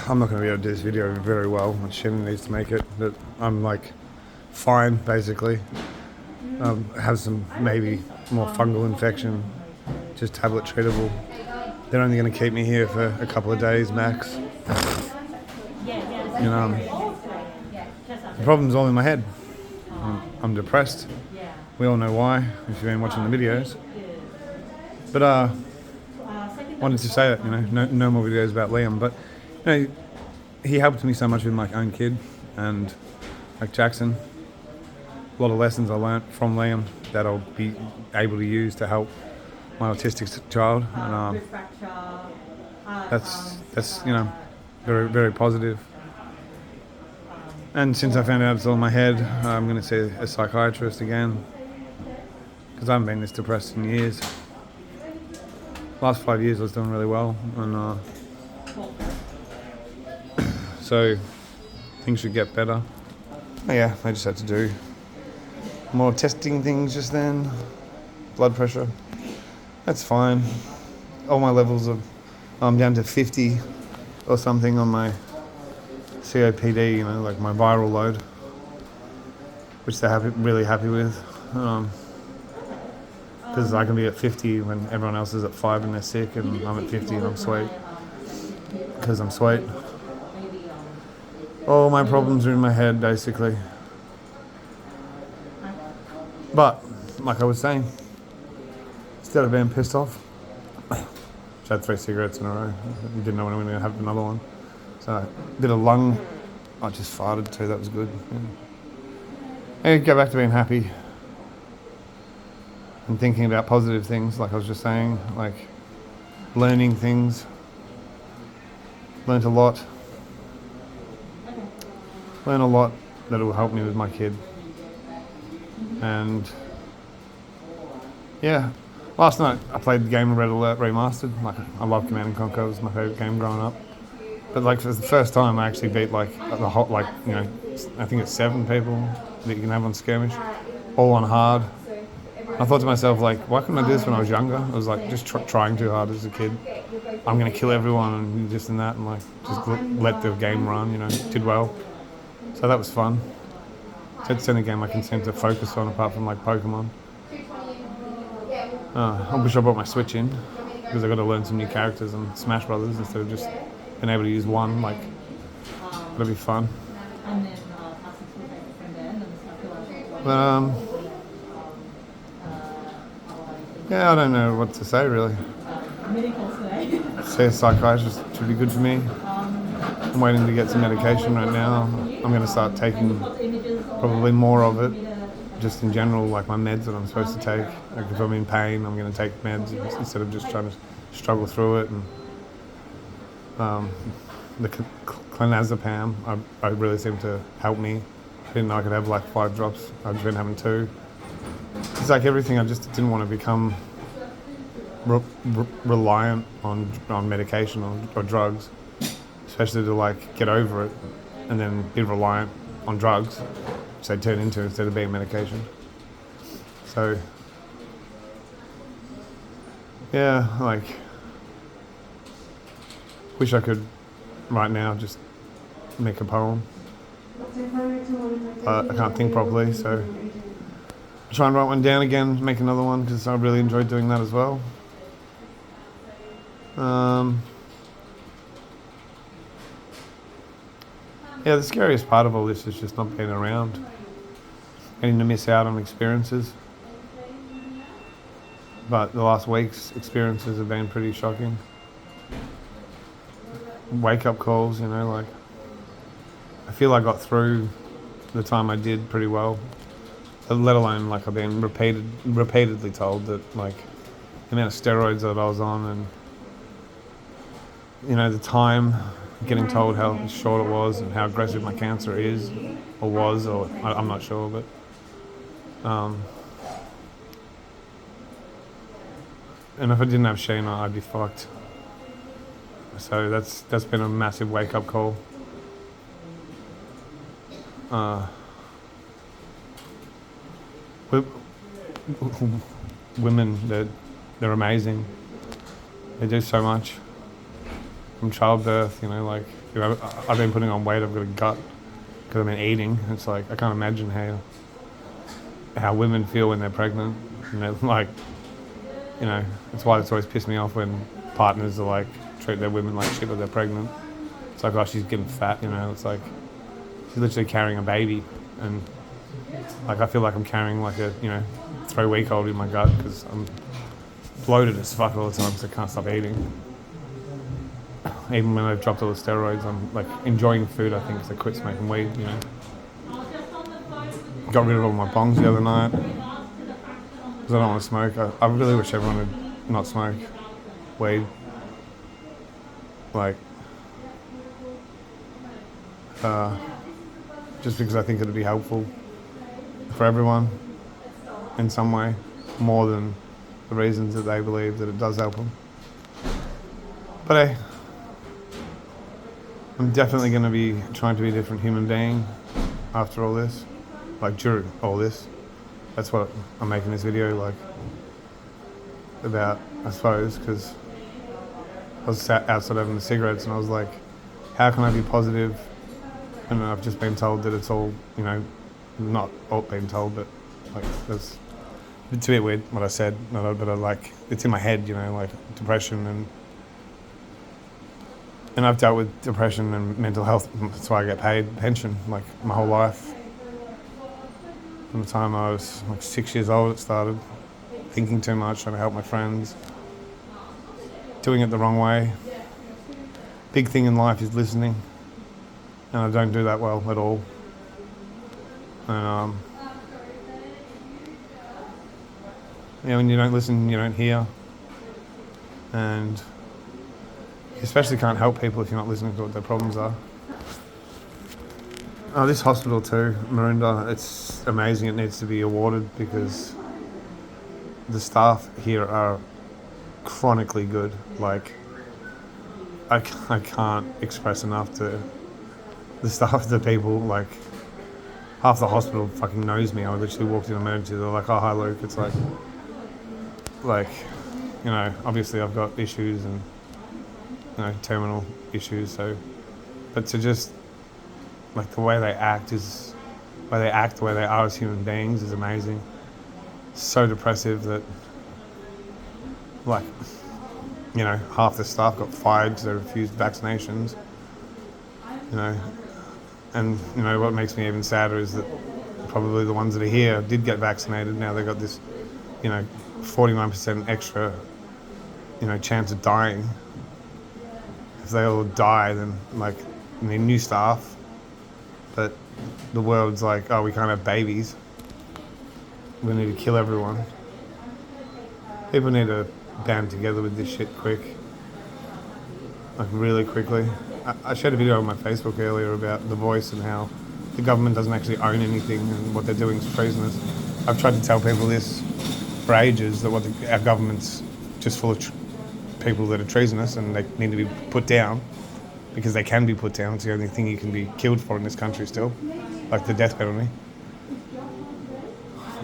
I'm not going to be able to do this video very well. Shannon needs to make it, but I'm like fine basically. Have some maybe more fungal infection, just tablet treatable. They're only going to keep me here for a couple of days max. The problem's all in my head. I'm depressed. We all know why, if you've been watching the videos. But wanted to say that, no more videos about Liam. But he helped me so much with my own kid, and like Jackson, a lot of lessons I learnt from Liam that I'll be able to use to help my autistic child, and that's very, very positive. And since I found out it's all in my head, I'm going to see a psychiatrist again, because I haven't been this depressed in years. Last 5 years I was doing really well, and so things should get better. Yeah, I just had to do more testing things just then. Blood pressure, that's fine. All my levels I'm down to 50 or something on my COPD, like my viral load, which they're really happy with. Because I can be at 50 when everyone else is at 5 and they're sick, and I'm at 50 and I'm sweet. Because I'm sweet. All my problems are in my head, basically. But, like I was saying, instead of being pissed off, just had 3 cigarettes in a row. Didn't know when I was going to have another one. So I did a lung. I just farted too, that was good. And go back to being happy and thinking about positive things, like I was just saying, like learning things. Learned a lot. Learn a lot that will help me with my kid. And yeah, last night I played the game Red Alert Remastered. Like, I love Command & Conquer, it was my favourite game growing up. But like, for the first time I actually beat like the whole, I think it's 7 people that you can have on skirmish, all on hard. I thought to myself, like, why couldn't I do this when I was younger? I was like just trying too hard as a kid. I'm going to kill everyone and this and that, and like just let the game run, did well. So that was fun. So it's the only game I can seem to focus on apart from like Pokemon. I wish I brought my Switch in, because I got to learn some new characters on Smash Brothers instead of just being able to use one. Like, that'll be fun. But yeah, I don't know what to say really. See a psychiatrist should be good for me. I'm waiting to get some medication right now. I'm going to start taking probably more of it, just in general, like my meds that I'm supposed to take. Like if I'm in pain, I'm going to take meds instead of just trying to struggle through it. And the clonazepam, I really seem to help me. I didn't know I could have like 5 drops. I've just been having 2. It's like everything, I just didn't want to become reliant on medication or drugs, especially to like get over it and then be reliant on drugs, which they turn into instead of being medication. So yeah, like, wish I could right now just make a poem. I can't think properly, so try and write one down again, make another one, because I really enjoyed doing that as well. Yeah, the scariest part of all this is just not being around, getting to miss out on experiences. But the last week's experiences have been pretty shocking. Wake-up calls, like, I feel I got through the time I did pretty well. Let alone, like, I've been repeatedly told that, like, the amount of steroids that I was on, and, the time, getting told how short it was and how aggressive my cancer is, or was, or I'm not sure, but, and if I didn't have Sheena, I'd be fucked. So that's been a massive wake-up call. Women, they're amazing. They do so much. from childbirth, like, I've been putting on weight, I've got a gut because I've been eating. It's like, I can't imagine how women feel when they're pregnant. And they're like, it's why it's always pissed me off when partners are like, treat their women like shit when they're pregnant. It's like, oh, she's getting fat, it's like, she's literally carrying a baby. And like, I feel like I'm carrying like a, 3-week-old in my gut because I'm bloated as fuck all the time because I can't stop eating. Even when I've dropped all the steroids, I'm like enjoying food, I think, because I quit smoking weed, Got rid of all my bongs the other night because I don't want to smoke. I really wish everyone would not smoke weed. Like, just because I think it'd be helpful for everyone in some way, more than the reasons that they believe that it does help them. But hey, I'm definitely going to be trying to be a different human being after all this, like during all this. That's what I'm making this video like about, I suppose, because I was sat outside having the cigarettes and I was like, how can I be positive? And I've just been told that it's all, not all being told, but like it's a bit weird what I said, but I like, it's in my head, like depression and I've dealt with depression and mental health. That's why I get paid pension, like my whole life. From the time I was like 6 years old, it started. Thinking too much, trying to help my friends, doing it the wrong way. Big thing in life is listening, and I don't do that well at all. And when you don't listen, you don't hear, and you especially can't help people if you're not listening to what their problems are. Oh, this hospital too, Maroondah, it's amazing. It needs to be awarded because the staff here are chronically good. Like, I can't express enough to the staff, the people, like, half the hospital fucking knows me. I literally walked in emergency, they're like, oh, hi Luke. It's like, obviously I've got issues and, terminal issues, so, but to just, like, the way they act, the way they are as human beings is amazing. So depressive that, like, half the staff got fired because they refused vaccinations, and, what makes me even sadder is that probably the ones that are here did get vaccinated. Now they've got this, 49% extra, chance of dying. If they all die, then, like, I mean, new staff, but the world's like, oh, we can't have babies. We need to kill everyone. People need to band together with this shit quick. Like, really quickly. I shared a video on my Facebook earlier about The Voice and how the government doesn't actually own anything and what they're doing is treasonous. I've tried to tell people this for ages, that our government's just full of people that are treasonous and they need to be put down because they can be put down. It's the only thing you can be killed for in this country still, like the death penalty.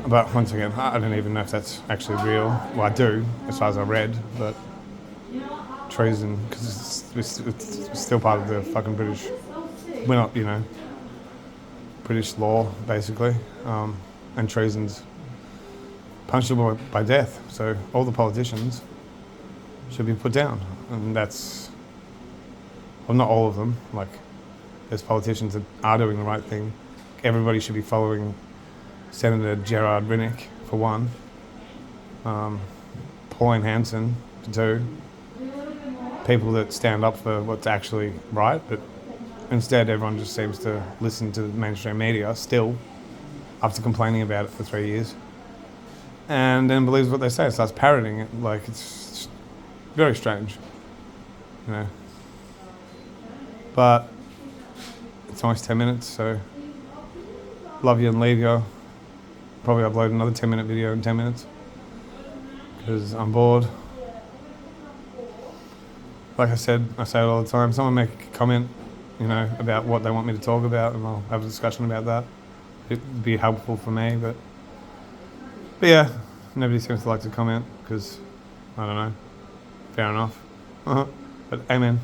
But once again, I don't even know if that's actually real. Well, I do, as far as I read, but treason, because it's still part of the fucking British, we're not, British law, basically, and treason's punishable by death. So all the politicians should be put down, and that's, well, not all of them. Like, there's politicians that are doing the right thing. Everybody should be following Senator Gerard Rinnick, for one, Pauline Hanson, for two, people that stand up for what's actually right, but instead everyone just seems to listen to the mainstream media still, after complaining about it for 3 years, and then believes what they say, starts parroting it. Like, it's very strange, But it's almost 10 minutes, so love you and leave you. Probably upload another 10-minute video in 10 minutes because I'm bored. Like I said, I say it all the time. Someone make a comment, about what they want me to talk about, and I'll have a discussion about that. It'd be helpful for me, but yeah, nobody seems to like to comment because, I don't know, fair enough. But amen.